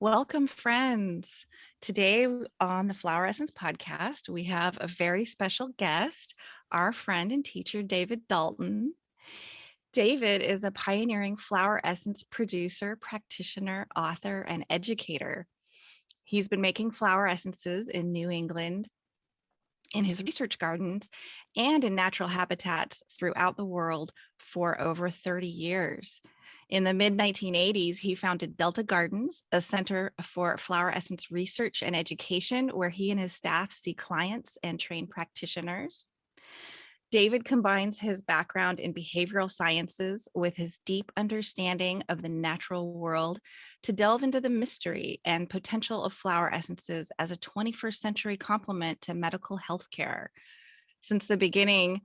Welcome, friends. Today on the Flower Essence podcast, we have a very special guest, our friend and teacher, David Dalton. David is a pioneering flower essence producer, practitioner, author, and educator. He's been making flower essences in New England, in his research gardens, and in natural habitats throughout the world for over 30 years. In the mid 1980s, he founded Delta Gardens, a center for flower essence research and education, where he and his staff see clients and train practitioners. David combines his background in behavioral sciences with his deep understanding of the natural world to delve into the mystery and potential of flower essences as a 21st century complement to medical healthcare. Since the beginning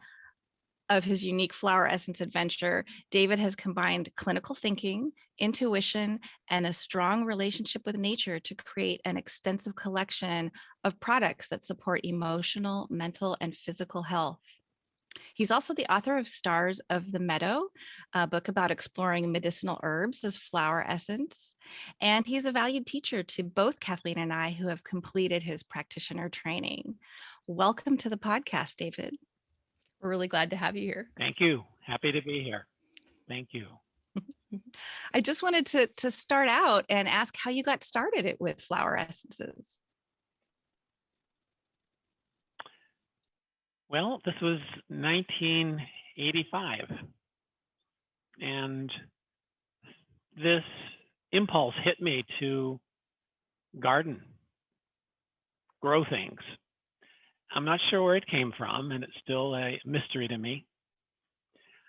of his unique flower essence adventure, David has combined clinical thinking, intuition, and a strong relationship with nature to create an extensive collection of products that support emotional, mental, and physical health. He's also the author of Stars of the Meadow, a book about exploring medicinal herbs as flower essence. And he's a valued teacher to both Kathleen and I who have completed his practitioner training. Welcome to the podcast, David. We're really glad to have you here. Thank you. Happy to be here. Thank you. I just wanted to start out and ask how you got started with flower essences. Well, this was 1985, and this impulse hit me to garden, grow things. I'm not sure where it came from, and it's still a mystery to me.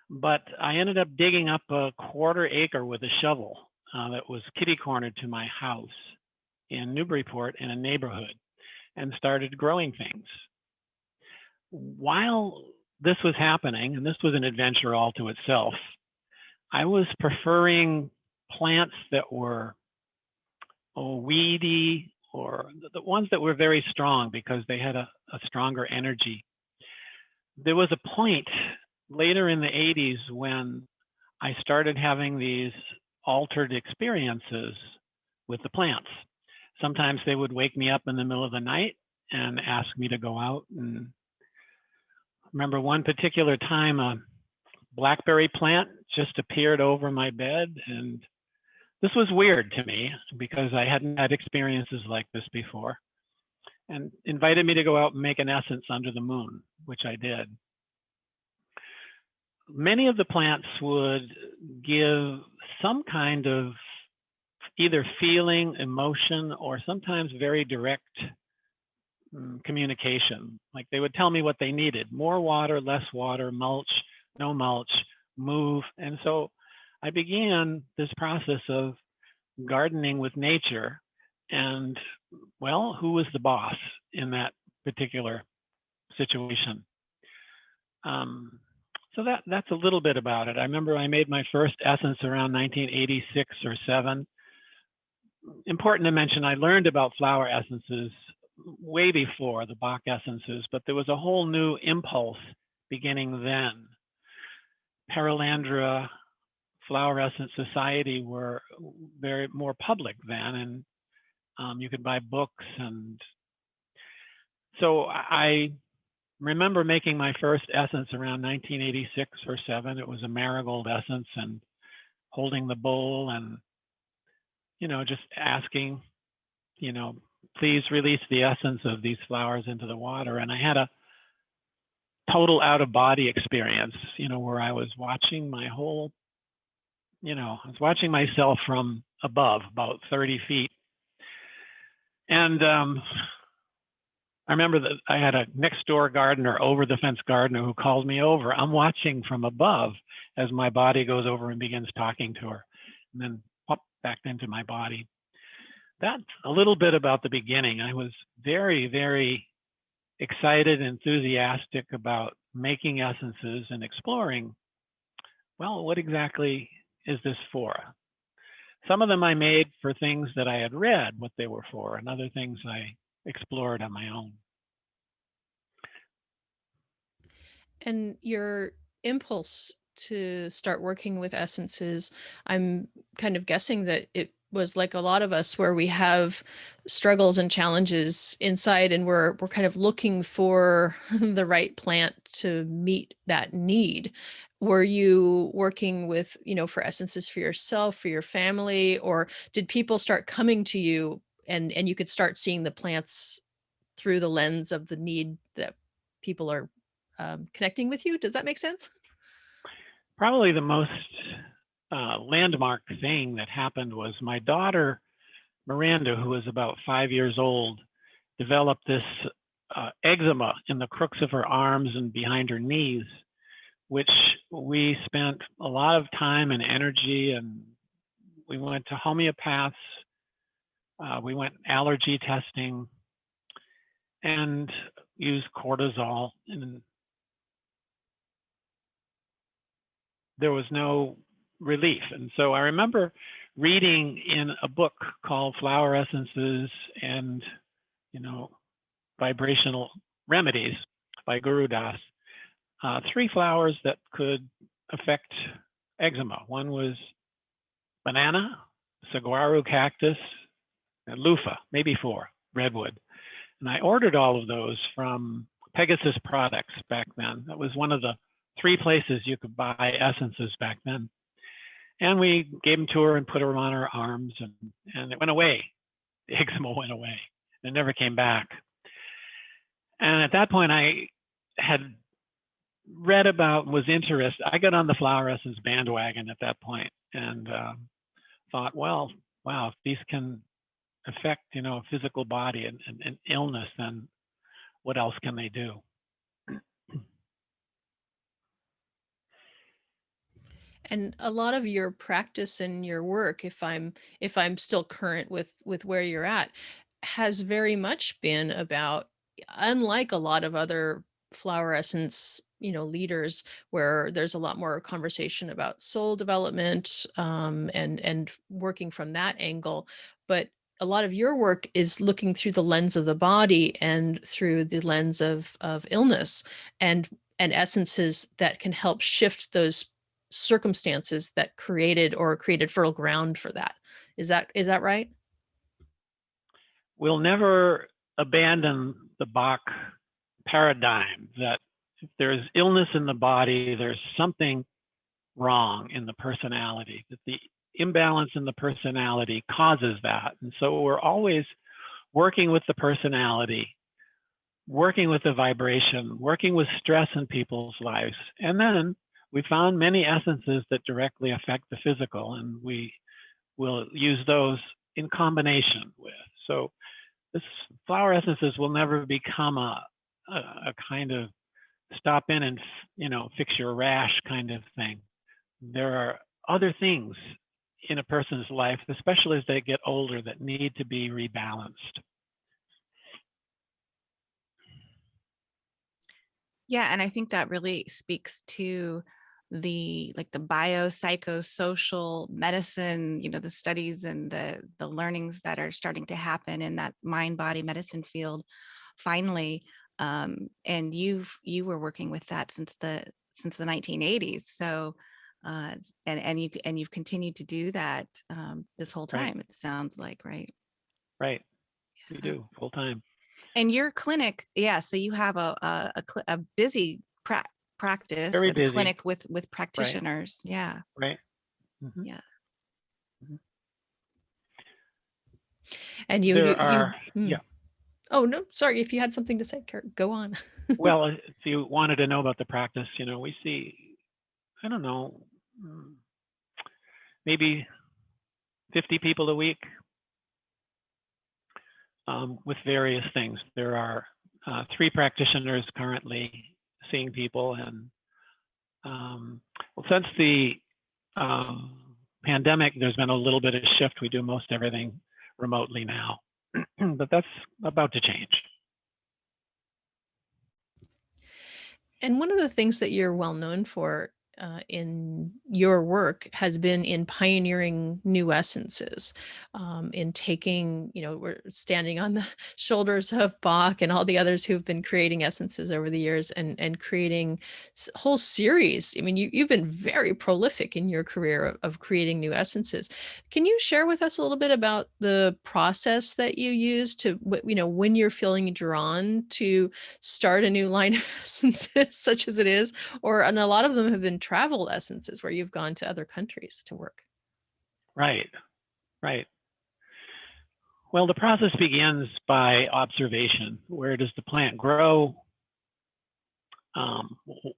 But I ended up digging up a quarter acre with a shovel that was kitty-cornered to my house in Newburyport in a neighborhood, and started growing things. While this was happening, and this was an adventure all to itself, I was preferring plants that were weedy, or the ones that were very strong because they had a stronger energy. There was a point later in the 80s when I started having these altered experiences with the plants. Sometimes they would wake me up in the middle of the night and ask me to go out. And remember one particular time, a blackberry plant just appeared over my bed, and this was weird to me because I hadn't had experiences like this before, and invited me to go out and make an essence under the moon, which I did. Many of the plants would give some kind of either feeling, emotion, or sometimes very direct communication. Like they would tell me what they needed: more water, less water, mulch, no mulch, move. And so I began this process of gardening with nature. And well, who was the boss in that particular situation? So that's a little bit about it. I remember I made my first essence around 1986 or 7. Important to mention, I learned about flower essences way before the Bach essences, but there was a whole new impulse beginning then. Perelandra, Flower Essence Society were very more public then, and you could buy books. And so I remember making my first essence around 1986 or 7. It was a marigold essence, and holding the bowl and, just asking, please release the essence of these flowers into the water. And I had a total out-of-body experience, where I was watching my whole, I was watching myself from above, about 30 feet. And I remember that I had a next door gardener, over the fence gardener, who called me over. I'm watching from above as my body goes over and begins talking to her, and then pop back into my body. That's a little bit about the beginning. I was very, very excited, enthusiastic about making essences and exploring, well, what exactly is this for? Some of them I made for things that I had read what they were for, and other things I explored on my own. And your impulse to start working with essences, I'm kind of guessing that it was like a lot of us, where we have struggles and challenges inside, and we're kind of looking for the right plant to meet that need. Were you working with, for essences for yourself, for your family, or did people start coming to you and you could start seeing the plants through the lens of the need that people are connecting with you? Does that make sense? Probably the most landmark thing that happened was my daughter, Miranda, who was about 5 years old, developed this eczema in the crooks of her arms and behind her knees, which we spent a lot of time and energy, and we went to homeopaths, we went allergy testing, and used cortisol, and there was no relief. And so I remember reading in a book called Flower Essences and, Vibrational Remedies by Guru Das, 3 flowers that could affect eczema. One was banana, saguaro cactus, and loofah, maybe 4, redwood. And I ordered all of those from Pegasus Products back then. That was one of the 3 places you could buy essences back then. And we gave them to her and put them on her arms, and it went away. The eczema went away. It never came back. And at that point, I had read about, was interested. I got on the flower essence bandwagon at that point, and thought, well, wow, if these can affect, a physical body and illness, then what else can they do? And a lot of your practice and your work, if I'm still current with where you're at, has very much been about, unlike a lot of other flower essence, leaders, where there's a lot more conversation about soul development, and working from that angle. But a lot of your work is looking through the lens of the body and through the lens of illness, and essences that can help shift those circumstances that created fertile ground for that. Is that right? We'll never abandon the Bach paradigm that if there's illness in the body, there's something wrong in the personality, that the imbalance in the personality causes that. And so we're always working with the personality, working with the vibration, working with stress in people's lives. And then we found many essences that directly affect the physical, and we will use those in combination with. So this flower essences will never become a kind of stop in and, fix your rash kind of thing. There are other things in a person's life, especially as they get older, that need to be rebalanced. Yeah, and I think that really speaks to the biopsychosocial medicine, the studies and the learnings that are starting to happen in that mind body medicine field finally. And you were working with that since the 1980s. So and you've continued to do that this whole time, right? It sounds like, right? Right. Yeah. We do full time. And your clinic, yeah. So you have a busy practice, very busy clinic with practitioners. Right. Yeah. Right. Mm-hmm. Yeah. Mm-hmm. And yeah. Oh, no, sorry. If you had something to say, go on. Well, if you wanted to know about the practice, we see, I don't know, maybe 50 people a week with various things. There are 3 practitioners currently seeing people, and since the pandemic, there's been a little bit of shift. We do most everything remotely now, but that's about to change. And one of the things that you're well known for in your work has been in pioneering new essences, in taking, we're standing on the shoulders of Bach and all the others who've been creating essences over the years, and creating whole series. I mean, you've been very prolific in your career of creating new essences. Can you share with us a little bit about the process that you use to, when you're feeling drawn to start a new line of essences, such as it is, and a lot of them have been travel essences where you've gone to other countries to work? Right, right. Well, the process begins by observation. Where does the plant grow?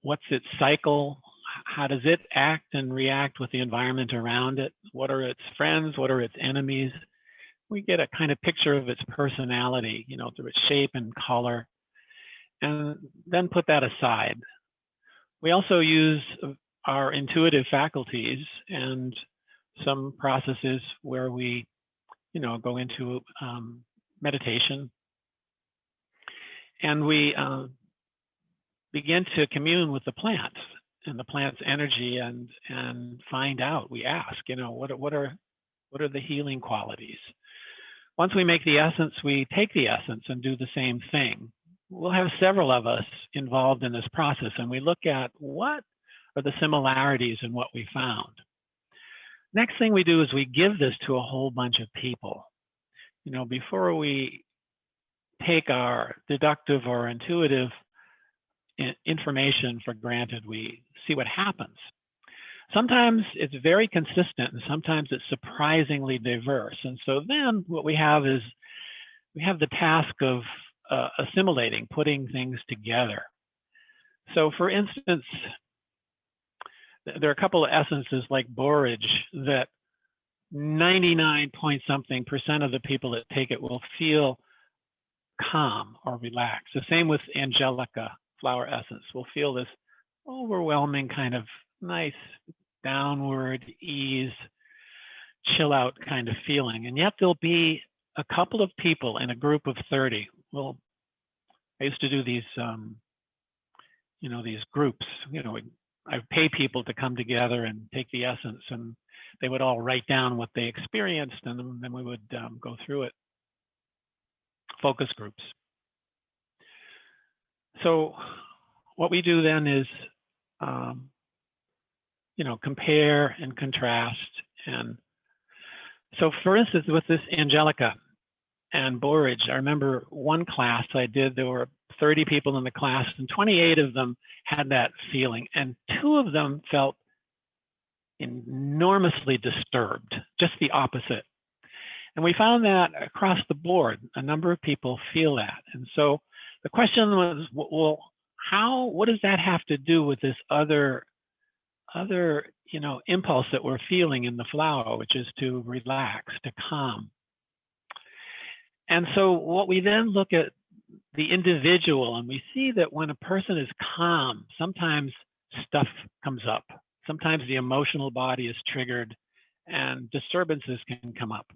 What's its cycle? How does it act and react with the environment around it? What are its friends? What are its enemies? We get a kind of picture of its personality, through its shape and color, and then put that aside. We also use our intuitive faculties and some processes where we, go into meditation, and we begin to commune with the plant and the plant's energy, and find out. We ask, what are the healing qualities? Once we make the essence, we take the essence and do the same thing. We'll have several of us involved in this process, and we look at what are the similarities in what we found. Next thing we do is we give this to a whole bunch of people. Before we take our deductive or intuitive information for granted, we see what happens. Sometimes it's very consistent, and sometimes it's surprisingly diverse. And so then what we have is we have the task of assimilating, putting things together. So for instance, there are a couple of essences like borage that 99-point-something% of the people that take it will feel calm or relaxed. The same with Angelica flower essence. We'll feel this overwhelming kind of nice downward ease, chill out kind of feeling. And yet there'll be a couple of people in a group of 30. Well, I used to do these, these groups. I pay people to come together and take the essence, and they would all write down what they experienced, and then we would go through it. Focus groups. So what we do then is, compare and contrast. And so, for instance, with this Angelica and borage, I remember one class I did, there were 30 people in the class, and 28 of them had that feeling, and 2 of them felt enormously disturbed, just the opposite. And we found that across the board, a number of people feel that. And so the question was, well, what does that have to do with this other impulse that we're feeling in the flower, which is to relax, to calm? And so what we then look at the individual, and we see that when a person is calm, sometimes stuff comes up. Sometimes the emotional body is triggered and disturbances can come up.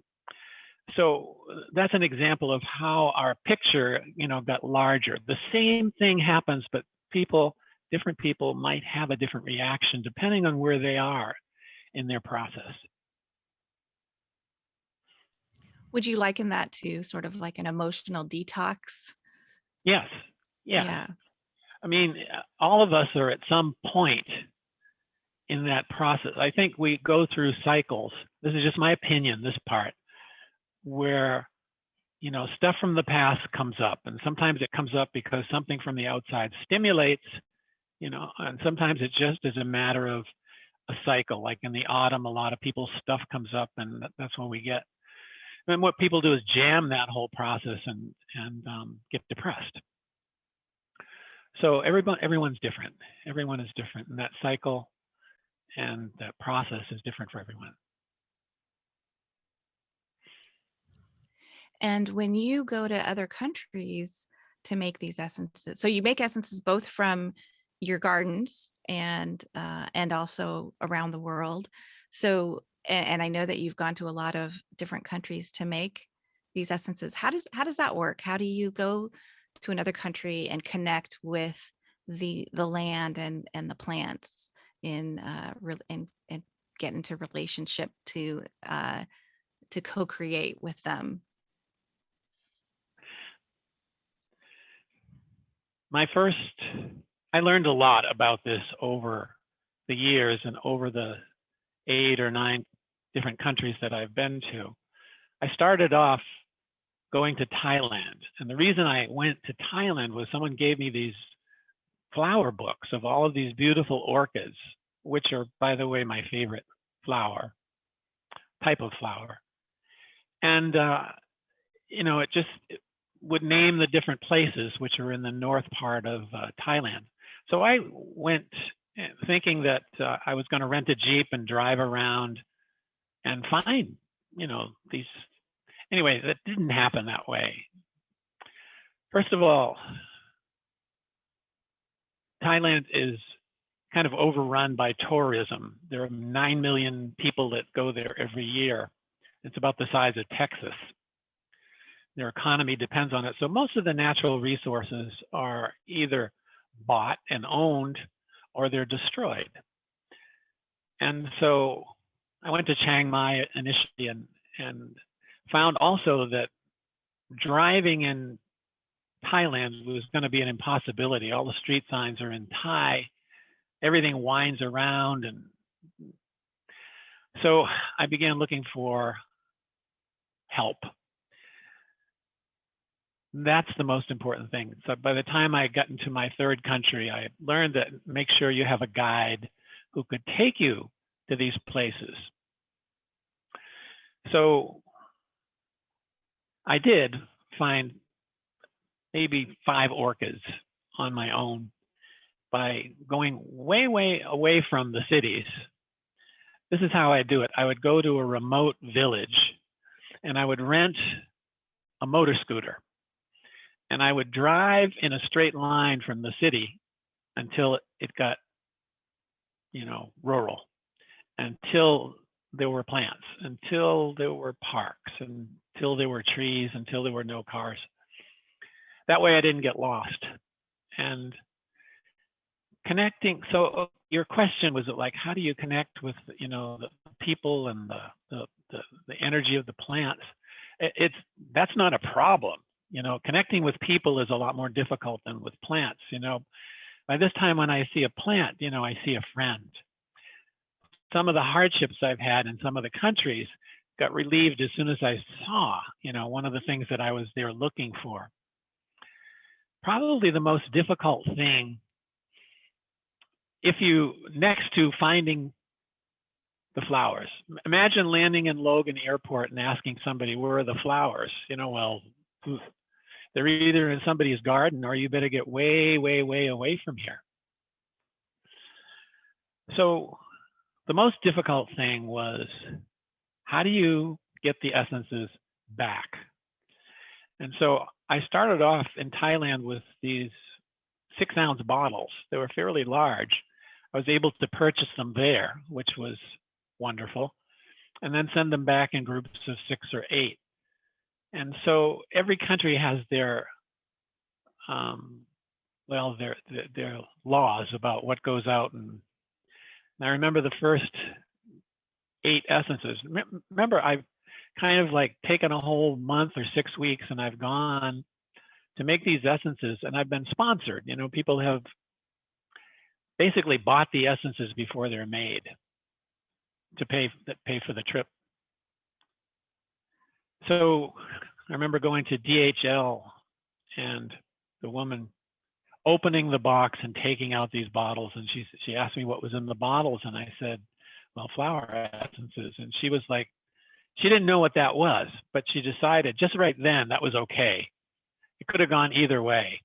So that's an example of how our picture, got larger. The same thing happens, but different people might have a different reaction depending on where they are in their process. Would you liken that to sort of like an emotional detox? Yes. Yeah. I mean, all of us are at some point in that process. I think we go through cycles. This is just my opinion, this part, where stuff from the past comes up, and sometimes it comes up because something from the outside stimulates, and sometimes it just is a matter of a cycle. Like in the autumn, a lot of people's stuff comes up, and that's when we get. And what people do is jam that whole process and get depressed. So everyone's different. Everyone is different, and that cycle and that process is different for everyone. And when you go to other countries to make these essences, so you make essences both from your gardens and also around the world. So, and I know that you've gone to a lot of different countries to make these essences. How does that work? How do you go to another country and connect with the land and the plants and get into relationship to co-create with them? I learned a lot about this over the years and over the 8 or 9 different countries that I've been to. I started off going to Thailand. And the reason I went to Thailand was someone gave me these flower books of all of these beautiful orchids, which are, by the way, my favorite type of flower. And, it would name the different places, which are in the north part of Thailand. So I went thinking that I was going to rent a Jeep and drive around and find, these. Anyway, that didn't happen that way. First of all, Thailand is kind of overrun by tourism. There are 9 million people that go there every year. It's about the size of Texas. Their economy depends on it. So most of the natural resources are either bought and owned or they're destroyed. And so I went to Chiang Mai initially and found also that driving in Thailand was going to be an impossibility. All the street signs are in Thai. Everything winds around. And so I began looking for help. That's the most important thing. So by the time I got into my 3rd country, I learned that make sure you have a guide who could take you to these places. So I did find maybe 5 orchids on my own by going way, way away from the cities. This is how I do it. I would go to a remote village and I would rent a motor scooter. And I would drive in a straight line from the city until it got, rural, until there were plants, until there were parks, until there were trees, until there were no cars. That way I didn't get lost. And connecting, so your question was like, how do you connect with, the people and the energy of the plants? That's not a problem. Connecting with people is a lot more difficult than with plants. By this time when I see a plant, I see a friend. Some of the hardships I've had in some of the countries got relieved as soon as I saw, one of the things that I was there looking for. Probably the most difficult thing, next to finding the flowers, imagine landing in Logan Airport and asking somebody, where are the flowers? They're either in somebody's garden or you better get way, way, way away from here. So the most difficult thing was, how do you get the essences back? And so I started off in Thailand with these 6-ounce bottles. They were fairly large. I was able to purchase them there, which was wonderful, and then send them back in groups of 6 or 8. And so every country has their laws about what goes out. And I remember the first 8 essences. Remember, I've kind of like taken a whole month or 6 weeks and I've gone to make these essences, and I've been sponsored. People have basically bought the essences before they're made to pay for the trip. So I remember going to DHL and the woman opening the box and taking out these bottles, and she asked me what was in the bottles, and I said, well, flower essences. And she was like, she didn't know what that was, but she decided just right then that was okay. It could have gone either way.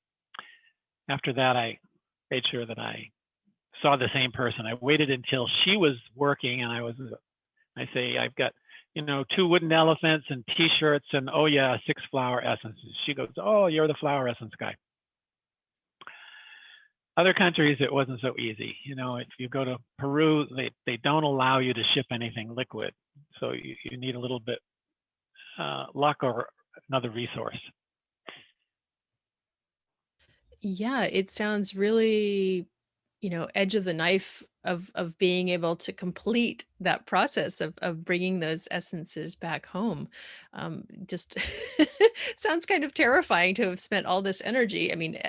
After that, I made sure that I saw the same person. I waited until she was working, and I say, I've got 2 wooden elephants and T-shirts and, oh yeah, 6 flower essences. She goes, oh, you're the flower essence guy. Other countries, it wasn't so easy. If you go to Peru, they don't allow you to ship anything liquid. So you need a little bit luck or another resource. Yeah, it sounds really edge of the knife of being able to complete that process of bringing those essences back home. Just sounds kind of terrifying to have spent all this energy. I mean,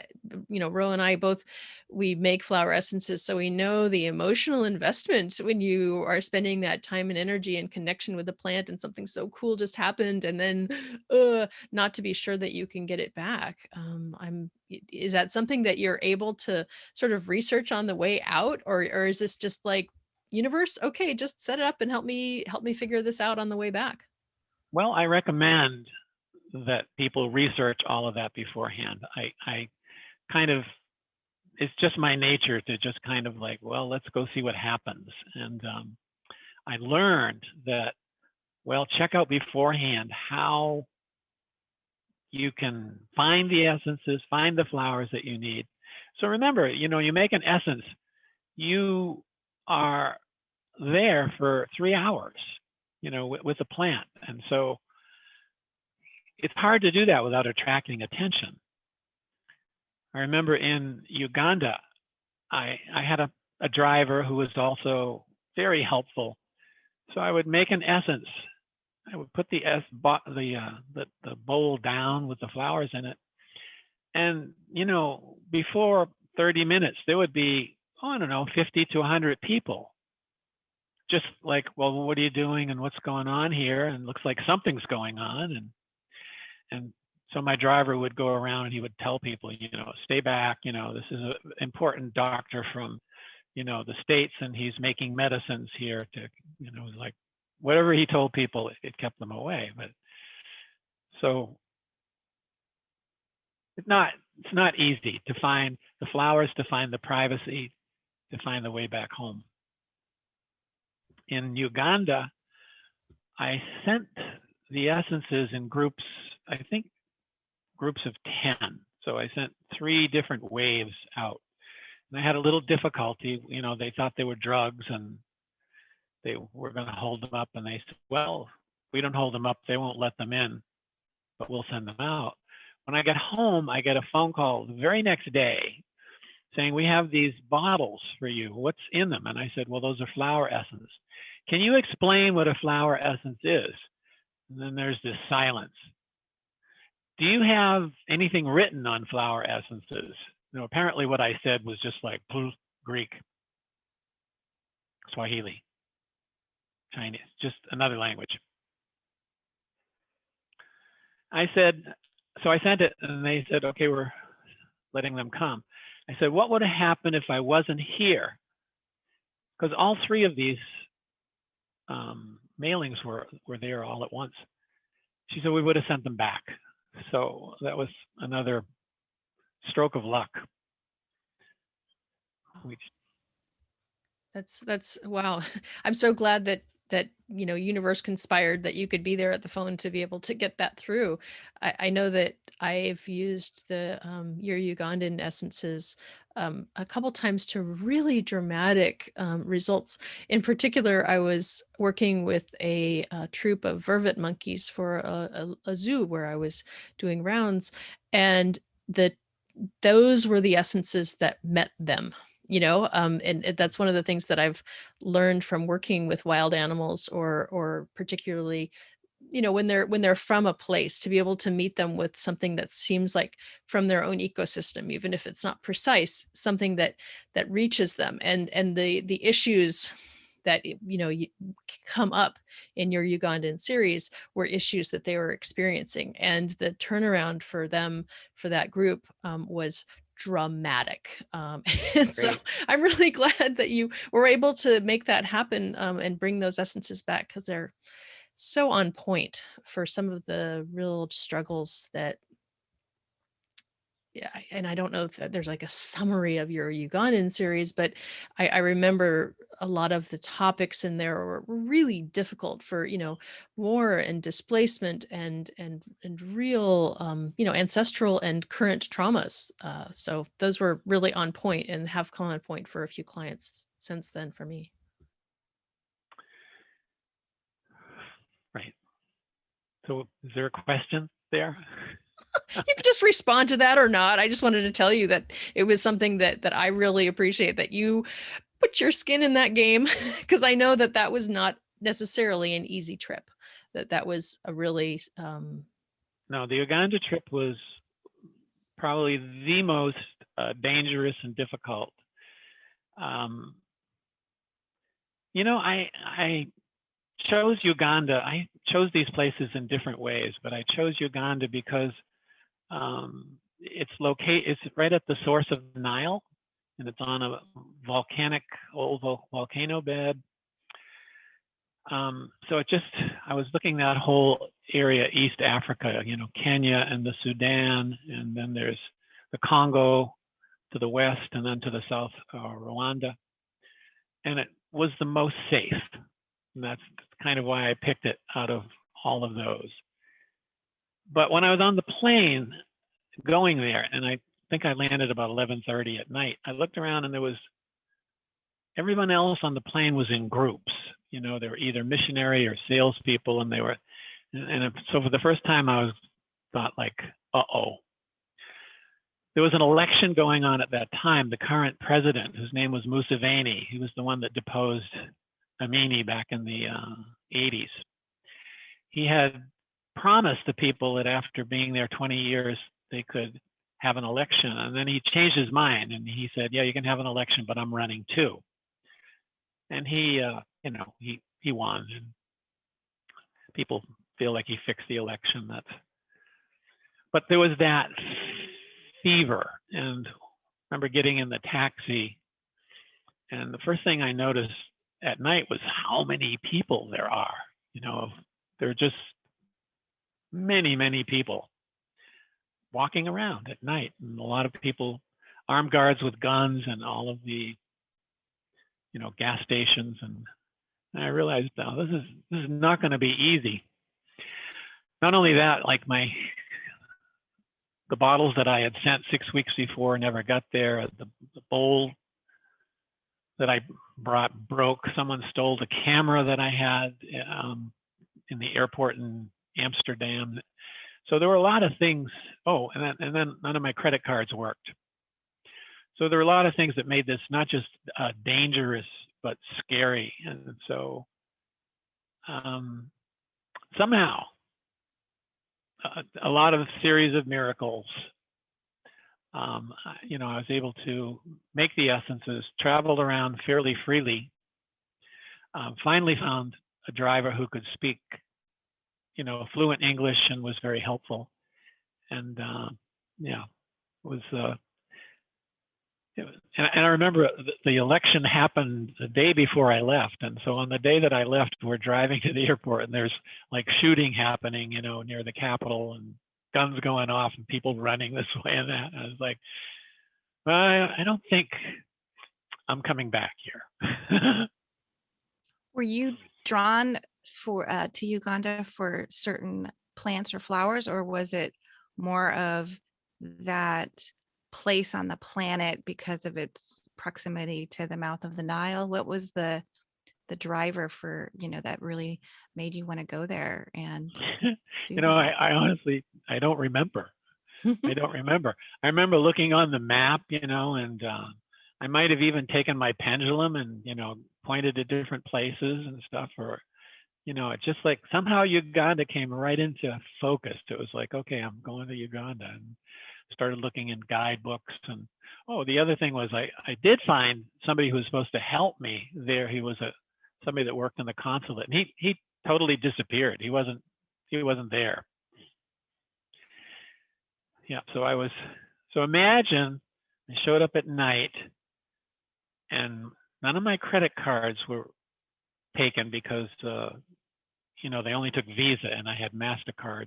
Ro and I both, we make flower essences, so we know the emotional investment when you are spending that time and energy and connection with the plant, and something so cool just happened, and then not to be sure that you can get it back. Is that something that you're able to sort of research on the way out, or is this just like, universe, okay, just set it up and help me figure this out on the way back? Well, I recommend that people research all of that beforehand. I kind of, it's just my nature to just kind of like, well, let's go see what happens. And I learned that, well, check out beforehand how you can find the essences, find the flowers that you need. So remember, you make an essence, you are there for 3 hours, with a plant. And so it's hard to do that without attracting attention. I remember in Uganda, I had a driver who was also very helpful. So I would make an essence. I would put the bowl down with the flowers in it. And, before 30 minutes, there would be, I don't know, 50 to 100 people. Just like, well, what are you doing and what's going on here? And looks like something's going on. And so my driver would go around and he would tell people, stay back, this is an important doctor from, the States, and he's making medicines here to, like whatever he told people, it kept them away. But so it's not easy to find the flowers, to find the privacy, to find the way back home. In Uganda, I sent the essences in groups, I think groups of 10. So I sent 3 different waves out. And I had a little difficulty. They thought they were drugs and they were going to hold them up. And they said, well, if we don't hold them up, they won't let them in, but we'll send them out. When I get home, I get a phone call the very next day saying, we have these bottles for you. What's in them? And I said, well, those are flower essence. Can you explain what a flower essence is? And then there's this silence. Do you have anything written on flower essences? Apparently what I said was just like Greek, Swahili, Chinese, just another language. I said, so I sent it and they said, okay, we're letting them come. I said, what would have happened if I wasn't here? Because all 3 of these mailings were there all at once. She said, we would have sent them back. So that was another stroke of luck. That's wow. I'm so glad that universe conspired that you could be there at the phone to be able to get that through. I know that I've used the your Ugandan essences a couple times to really dramatic results. In particular, I was working with a troop of vervet monkeys for a zoo where I was doing rounds, and those were the essences that met them. And that's one of the things that I've learned from working with wild animals, or particularly, when they're from a place, to be able to meet them with something that seems like from their own ecosystem, even if it's not precise, something that reaches them. And the issues that come up in your Ugandan series were issues that they were experiencing, and the turnaround for them, for that group, was dramatic. And so I'm really glad that you were able to make that happen, and bring those essences back, because they're so on point for some of the real struggles that, yeah. And I don't know if there's like a summary of your Ugandan series, but I remember a lot of the topics in there were really difficult for, war and displacement and real, ancestral and current traumas. So those were really on point and have come on point for a few clients since then for me. Right. So is there a question there? You could just respond to that or not. I just wanted to tell you that it was something that I really appreciate, that you put your skin in that game, because I know that that was not necessarily an easy trip. That was a really No, the Uganda trip was probably the most dangerous and difficult. Um, I chose Uganda. I chose these places in different ways, but I chose Uganda because it's right at the source of the Nile, and it's on a old volcano bed. So I was looking at that whole area, East Africa, Kenya and the Sudan, and then there's the Congo to the west, and then to the south, Rwanda. And it was the most safe. And that's kind of why I picked it out of all of those. But when I was on the plane going there, and I think I landed about 11:30 at night, I looked around and everyone else on the plane was in groups. They were either missionary or salespeople, so for the first time I thought like, uh-oh. There was an election going on at that time. The current president, whose name was Museveni, he was the one that deposed Amini back in the 80s. He had promised the people that after being there 20 years, they could have an election. And then he changed his mind and he said, yeah, you can have an election, but I'm running too. And he won. And people feel like he fixed the election. But there was that fever. And I remember getting in the taxi, and the first thing I noticed at night was how many people there are. There are just many, many people walking around at night, and a lot of people, armed guards with guns, and all of the, gas stations. And I realized, oh, this is not going to be easy. Not only that, like the bottles that I had sent 6 weeks before never got there. The bowl that I brought broke. Someone stole the camera that I had in the airport in Amsterdam. So there were a lot of things. Oh, and then none of my credit cards worked. So there were a lot of things that made this not just dangerous, but scary. And so somehow, a lot of series of miracles. I was able to make the essences, traveled around fairly freely, finally found a driver who could speak, fluent English and was very helpful. And and I remember the election happened the day before I left. And so on the day that I left, we're driving to the airport and there's like shooting happening, near the Capitol, and guns going off and people running this way and that. And I was like, well, I don't think I'm coming back here. Were you drawn to Uganda for certain plants or flowers, or was it more of that place on the planet because of its proximity to the mouth of the Nile? What was the driver for, that really made you want to go there and do that? I honestly, I don't remember. I don't remember. I remember looking on the map, and I might have even taken my pendulum and, pointed to different places and stuff, or, it's just like somehow Uganda came right into focus. It was like, okay, I'm going to Uganda, and started looking in guidebooks. And the other thing was I did find somebody who was supposed to help me there. He was somebody that worked in the consulate, and he totally disappeared. He wasn't there. Yeah, so imagine I showed up at night and none of my credit cards were taken because they only took Visa and I had MasterCard.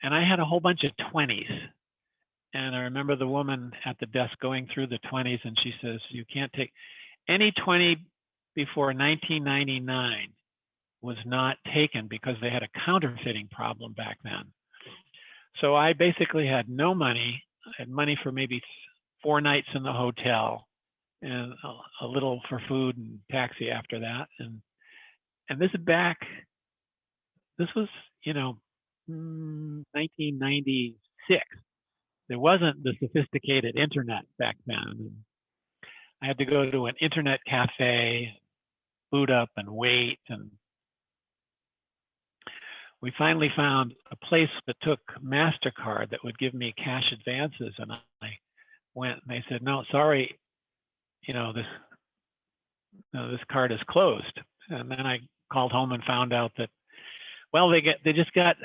And I had a whole bunch of 20s. And I remember the woman at the desk going through the 20s, and she says, you can't take any 20 before 1999 was not taken because they had a counterfeiting problem back then. So I basically had no money. I had money for maybe 4 nights in the hotel and a little for food and taxi after that. And this was, 1996. There wasn't the sophisticated internet back then. I had to go to an internet cafe, boot up and wait. And we finally found a place that took MasterCard that would give me cash advances. And I went and they said, no, sorry, this card is closed. And then I called home and found out that, well, they just got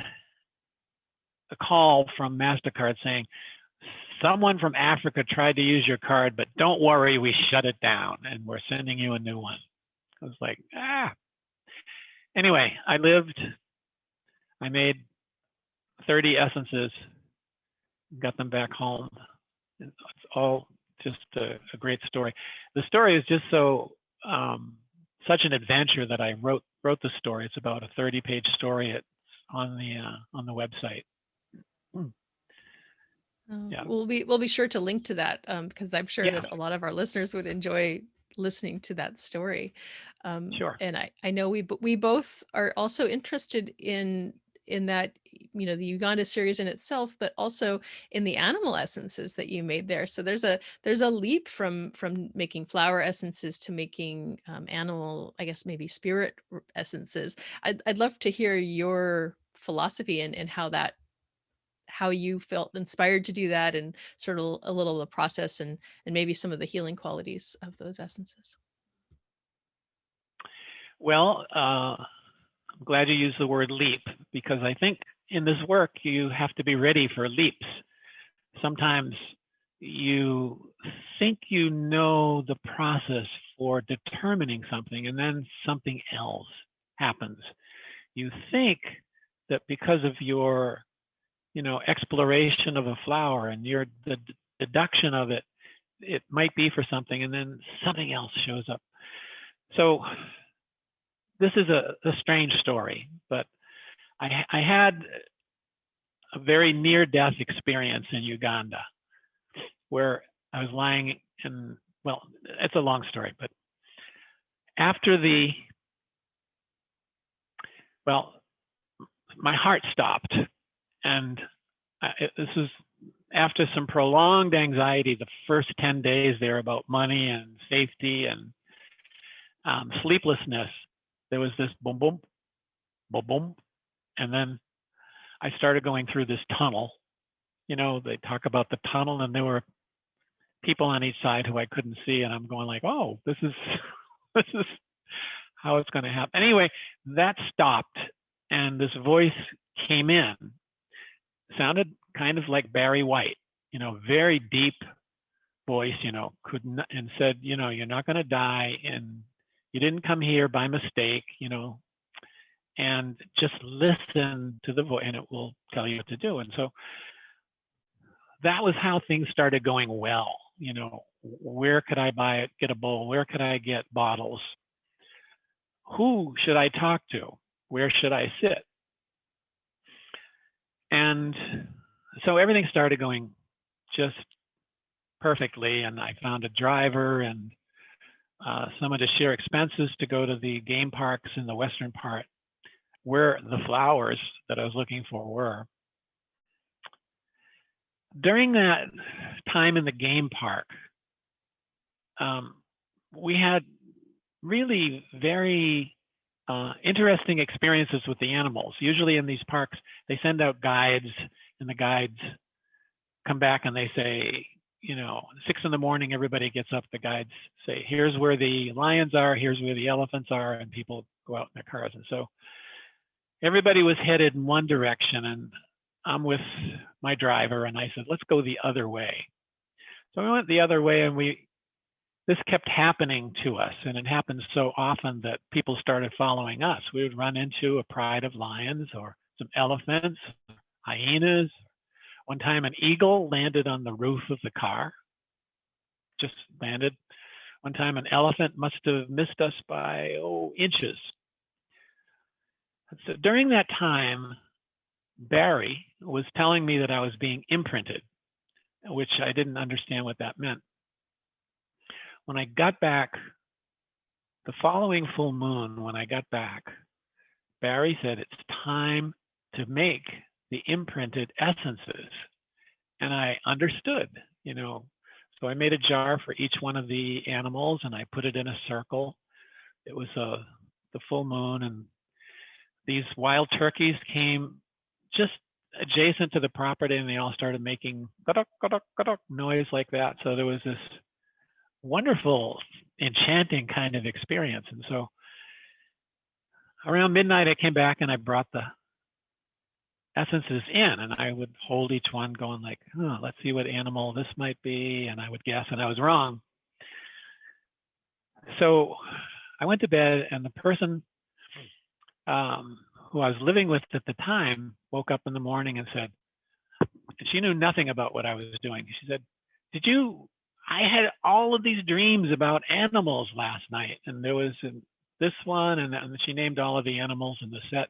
a call from MasterCard saying, someone from Africa tried to use your card, but don't worry, we shut it down and we're sending you a new one. I was like, Anyway, I made 30 essences, got them back home. It's all just a great story. The story is just such an adventure that I wrote the story. It's about a 30-page story. It's on the website. Yeah. We'll be sure to link to that because I'm sure that a lot of our listeners would enjoy listening to that story. Sure. And I know we both are also interested in that, the Uganda series in itself, but also in the animal essences that you made there. So there's a leap from making flower essences to making animal, I guess maybe spirit essences. I'd love to hear your philosophy and how you felt inspired to do that, and sort of a little of the process and maybe some of the healing qualities of those essences. Well, I'm glad you used the word leap, because I think in this work, you have to be ready for leaps. Sometimes you think you know the process for determining something, and then something else happens. You think that because of your exploration of a flower and the deduction of it, it might be for something, and then something else shows up. So this is a strange story, but I had a very near-death experience in Uganda where I was lying in, well, it's a long story, but after my heart stopped. And this was after some prolonged anxiety, the first 10 days there, about money and safety and sleeplessness. There was this boom, boom, boom, boom. And then I started going through this tunnel. They talk about the tunnel, and there were people on each side who I couldn't see. And I'm going like, oh, this is how it's going to happen. Anyway, that stopped, and this voice came in. Sounded kind of like Barry White, very deep voice, and said, you're not going to die, and you didn't come here by mistake, and just listen to the voice and it will tell you what to do. And so that was how things started going well. Where could I buy it, get a bowl? Where could I get bottles? Who should I talk to? Where should I sit? And so everything started going just perfectly, and I found a driver and someone to share expenses to go to the game parks in the western part where the flowers that I was looking for were. During that time in the game park, we had really very interesting experiences with the animals. Usually in these parks, they send out guides, and the guides come back and they say, 6 a.m, everybody gets up. The guides say, here's where the lions are, here's where the elephants are, and people go out in their cars. And so everybody was headed in one direction, and I'm with my driver, and I said, let's go the other way. So we went the other way, and this kept happening to us, and it happened so often that people started following us. We would run into a pride of lions or some elephants, hyenas. One time an eagle landed on the roof of the car, just landed. One time an elephant must have missed us by, inches. So during that time, Barry was telling me that I was being imprinted, which I didn't understand what that meant. When I got back, the following full moon, when I got back, Barry said, it's time to make the imprinted essences. And I understood, so I made a jar for each one of the animals and I put it in a circle. It was the full moon, and these wild turkeys came just adjacent to the property, and they all started making noise like that. So there was this wonderful, enchanting kind of experience. And so around midnight, I came back and I brought the essences in, and I would hold each one going like, let's see what animal this might be. And I would guess, and I was wrong. So I went to bed, and the person who I was living with at the time woke up in the morning and said, and she knew nothing about what I was doing. She said, I had all of these dreams about animals last night, and there was this one, and she named all of the animals in the set.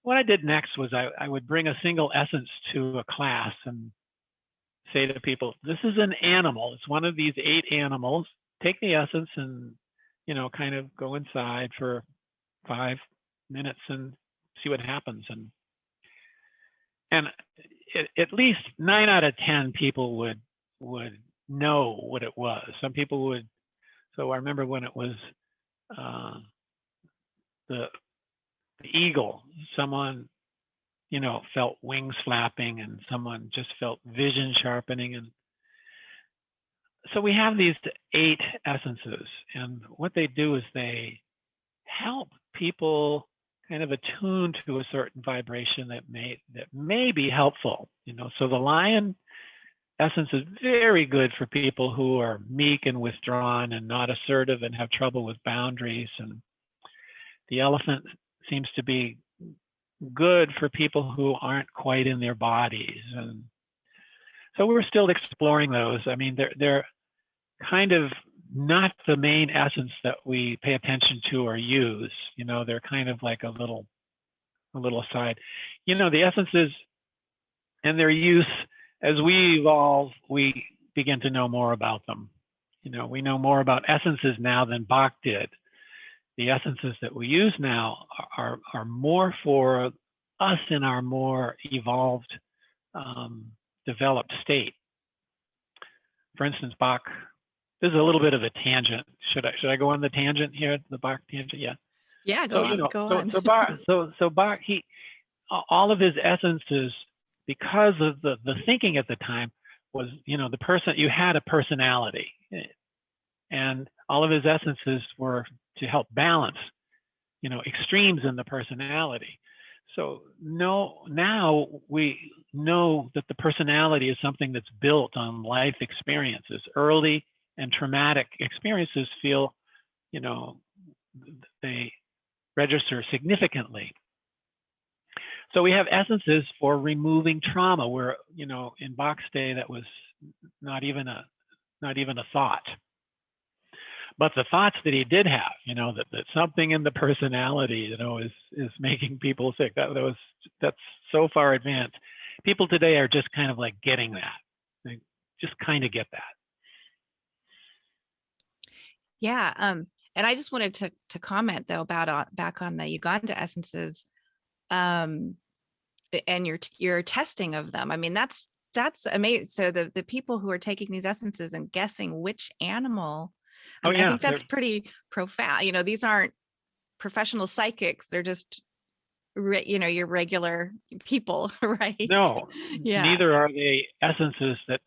What I did next was I would bring a single essence to a class and say to people, this is an animal. It's one of these 8 animals. Take the essence and, kind of go inside for 5 minutes and see what happens. And at least 9 out of 10 people would know what it was. Some people would. So I remember when it was the eagle, someone, felt wings flapping, and someone just felt vision sharpening. And so we have these 8 essences, and what they do is they help people kind of attune to a certain vibration that may be helpful. So the lion essence is very good for people who are meek and withdrawn and not assertive and have trouble with boundaries. And the elephant seems to be good for people who aren't quite in their bodies. And so we're still exploring those. I mean, they're kind of not the main essence that we pay attention to or use. They're kind of like a little aside. The essences and their use, as we evolve, we begin to know more about them. We know more about essences now than Bach did. The essences that we use now are more for us in our more evolved, developed state. For instance, Bach, this is a little bit of a tangent. Should I go on the tangent here, the Bach tangent? Yeah. Yeah, go on. So Bach, all of his essences, because of the thinking at the time was, the person, you had a personality, and all of his essences were to help balance, extremes in the personality. So now we know that the personality is something that's built on life experiences. Early and traumatic experiences feel, they register significantly. So we have essences for removing trauma, where, in Bach's day, that was not even a thought. But the thoughts that he did have, that something in the personality, is making people sick. That's so far advanced. People today are just kind of like getting that. They just kind of get that. Yeah. And I just wanted to comment though about back on the Uganda essences, and your testing of them. I mean, that's amazing. So the people who are taking these essences and guessing which animal, I think that's pretty profound. These aren't professional psychics. They're just, your regular people, right? No, yeah. Neither are they essences that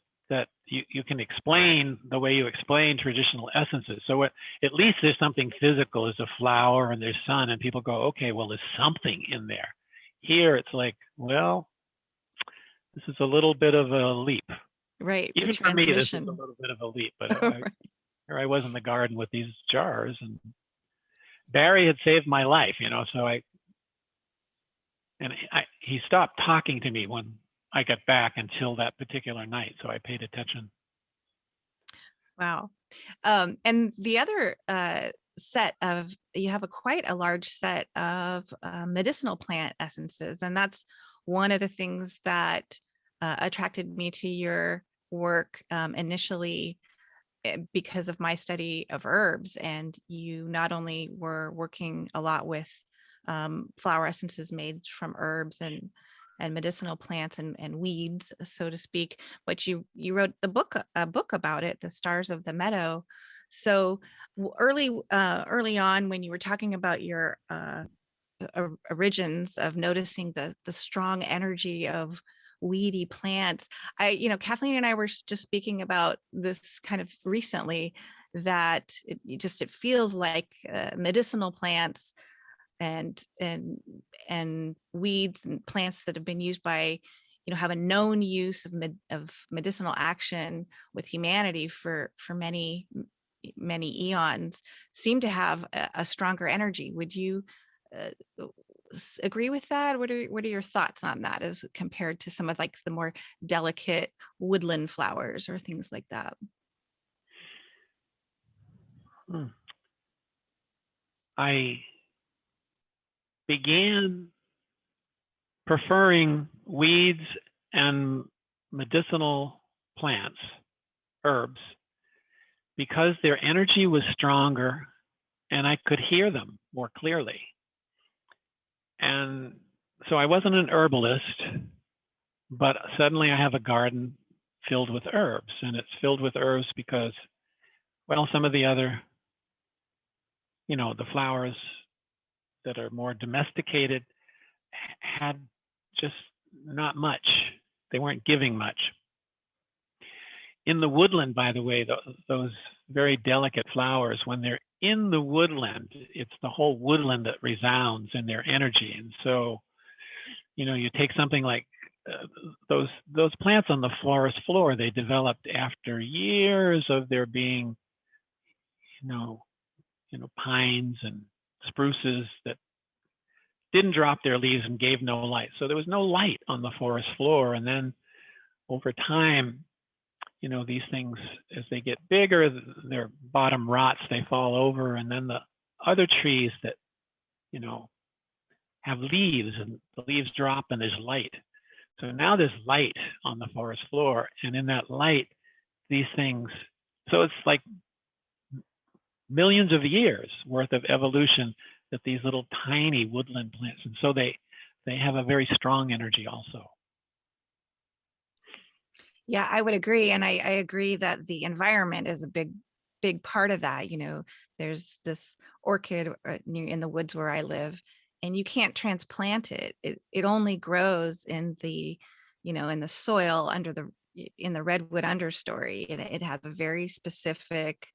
you can explain the way you explain traditional essences. So at least there's something physical. There's a flower and there's sun, and people go, okay, well, there's something in there. Here it's like, well, this is a little bit of a leap. Right. Even for me, this is a little bit of a leap. But right. Here I was in the garden with these jars, and Barry had saved my life, so he stopped talking to me when I got back until that particular night. So I paid attention. Wow. And the other set of, you have quite a large set of medicinal plant essences. And that's one of the things that attracted me to your work initially, because of my study of herbs. And you not only were working a lot with flower essences made from herbs and medicinal plants and weeds, so to speak. But you wrote a book about it, The Stars of the Meadow. So early on, when you were talking about your origins of noticing the strong energy of weedy plants, Kathleen and I were just speaking about this kind of recently, that it feels like medicinal plants and weeds and plants that have been used by, have a known use of medicinal action with humanity for many eons, seem to have a stronger energy. Would you uh, agree with that? What are your thoughts on that as compared to some of like the more delicate woodland flowers or things like that? I began preferring weeds and medicinal plants, herbs, because their energy was stronger and I could hear them more clearly. And so I wasn't an herbalist, but suddenly I have a garden filled with herbs, and it's filled with herbs because, well, some of the other, the flowers that are more domesticated had just not much. They weren't giving much. In the woodland, by the way, those very delicate flowers, when they're in the woodland, it's the whole woodland that resounds in their energy. And so, you take something like those plants on the forest floor, they developed after years of there being, pines and spruces that didn't drop their leaves and gave no light. So there was no light on the forest floor. And then over time, these things, as they get bigger, their bottom rots, they fall over. And then the other trees that, have leaves, and the leaves drop and there's light. So now there's light on the forest floor. And in that light, these things, so it's like millions of years worth of evolution that these little tiny woodland plants, and so they have a very strong energy also. Yeah, I would agree. And I agree that the environment is a big part of that. There's this orchid near in the woods where I live, and you can't transplant it. It only grows in the, in the soil in the redwood understory. And it has a very specific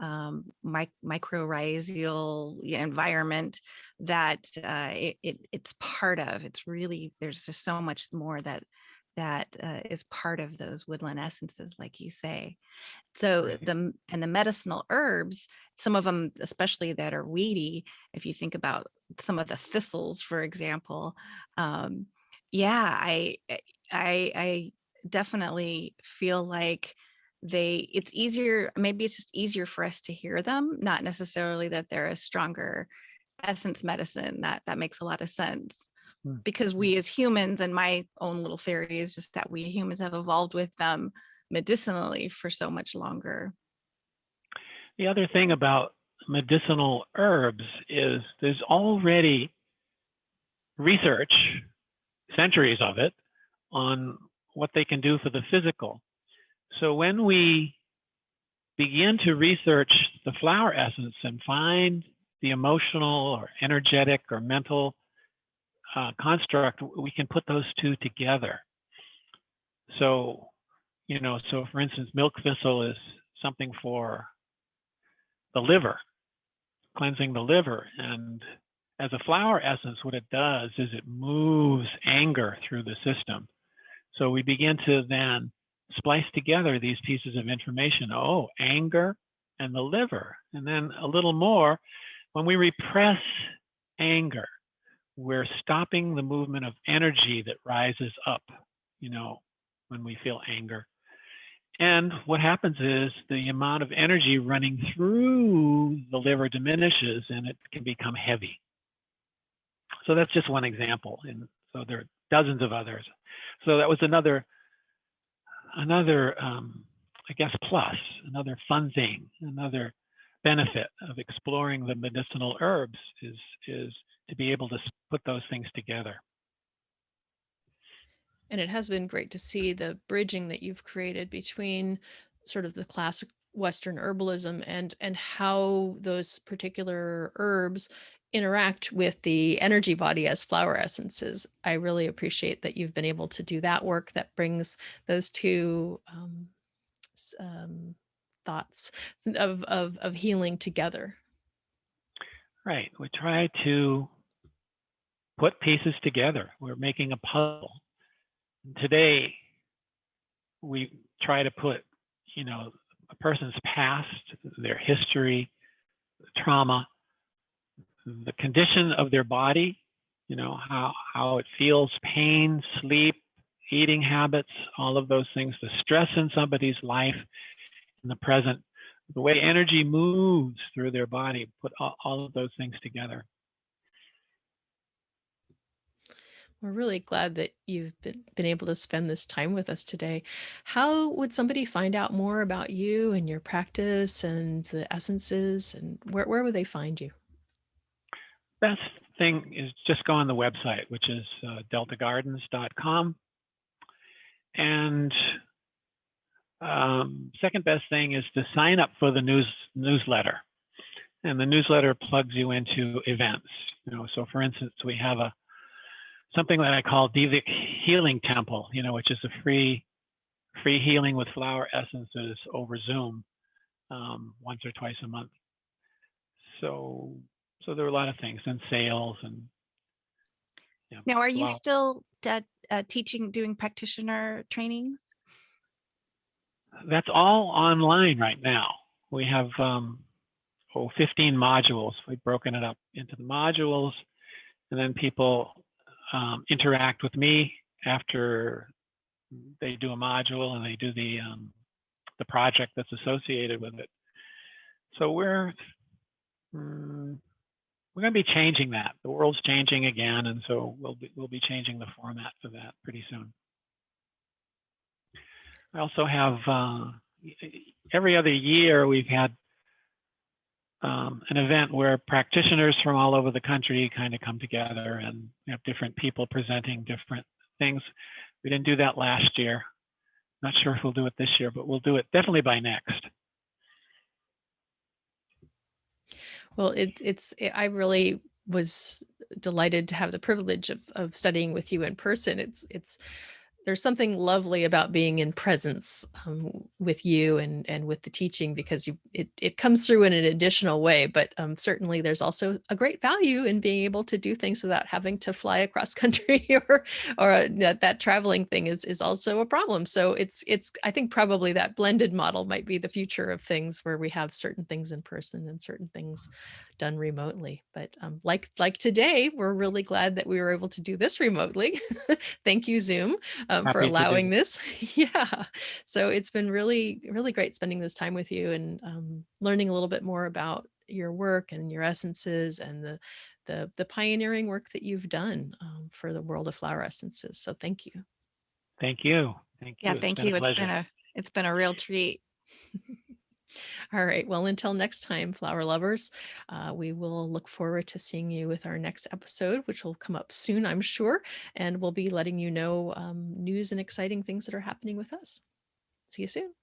mycorrhizal environment that it's part of. It's really, there's just so much more that is part of those woodland essences, like you say. So Right. the medicinal herbs, some of them, especially that are weedy, if you think about some of the thistles, for example, yeah, I definitely feel like it's easier, maybe it's just easier for us to hear them, not necessarily that they're a stronger essence medicine. That makes a lot of sense, because we as humans, and my own little theory is just that we humans have evolved with them medicinally for so much longer. The other thing about medicinal herbs is there's already research, centuries of it, on what they can do for the physical. So when we begin to research the flower essence and find the emotional or energetic or mental construct, we can put those two together. So, so for instance, milk thistle is something for the liver, cleansing the liver. And as a flower essence, what it does is it moves anger through the system. So we begin to then splice together these pieces of information. Oh, anger and the liver. And then a little more, when we repress anger, we're stopping the movement of energy that rises up, when we feel anger. And what happens is the amount of energy running through the liver diminishes and it can become heavy. So that's just one example. And so there are dozens of others. So that was another I guess, plus, another fun thing, another benefit of exploring the medicinal herbs is to be able to put those things together. And it has been great to see the bridging that you've created between sort of the classic Western herbalism and how those particular herbs interact with the energy body as flower essences. I really appreciate that you've been able to do that work that brings those two thoughts of healing together. Right. We try to put pieces together. We're making a puzzle. Today, we try to put, a person's past, their history, trauma, the condition of their body, how it feels, pain, sleep, eating habits, all of those things, the stress in somebody's life in the present, the way energy moves through their body, put all of those things together. We're really glad that you've been able to spend this time with us today. How would somebody find out more about you and your practice and the essences, and where would they find you? Best thing is just go on the website, which is deltagardens.com. And second best thing is to sign up for the newsletter. And the newsletter plugs you into events. So for instance, we have something that I call Divic Healing Temple, which is a free healing with flower essences over Zoom once or twice a month. So there are a lot of things, and sales, and Now, are you still teaching, doing practitioner trainings? That's all online right now. We have 15 modules. We've broken it up into the modules, and then people interact with me after they do a module and they do the project that's associated with it. So we're going to be changing that. The world's changing again, and so we'll be changing the format for that pretty soon. I also have every other year we've had an event where practitioners from all over the country kind of come together, and we have different people presenting different things. We didn't do that last year. Not sure if we'll do it this year, but we'll do it definitely by next. Well, I really was delighted to have the privilege of studying with you in person. There's something lovely about being in presence with you and with the teaching, because it comes through in an additional way. But certainly there's also a great value in being able to do things without having to fly across country or that traveling thing is also a problem. So it's I think probably that blended model might be the future of things, where we have certain things in person and certain things done remotely. But like today, we're really glad that we were able to do this remotely. Thank you, Zoom. For allowing this. Yeah. So it's been really, really great spending this time with you and learning a little bit more about your work and your essences and the pioneering work that you've done for the world of flower essences. So thank you. Thank you. Thank you. Yeah, thank you. It's been a real treat. All right. Well, until next time, flower lovers, we will look forward to seeing you with our next episode, which will come up soon, I'm sure. And we'll be letting you know news and exciting things that are happening with us. See you soon.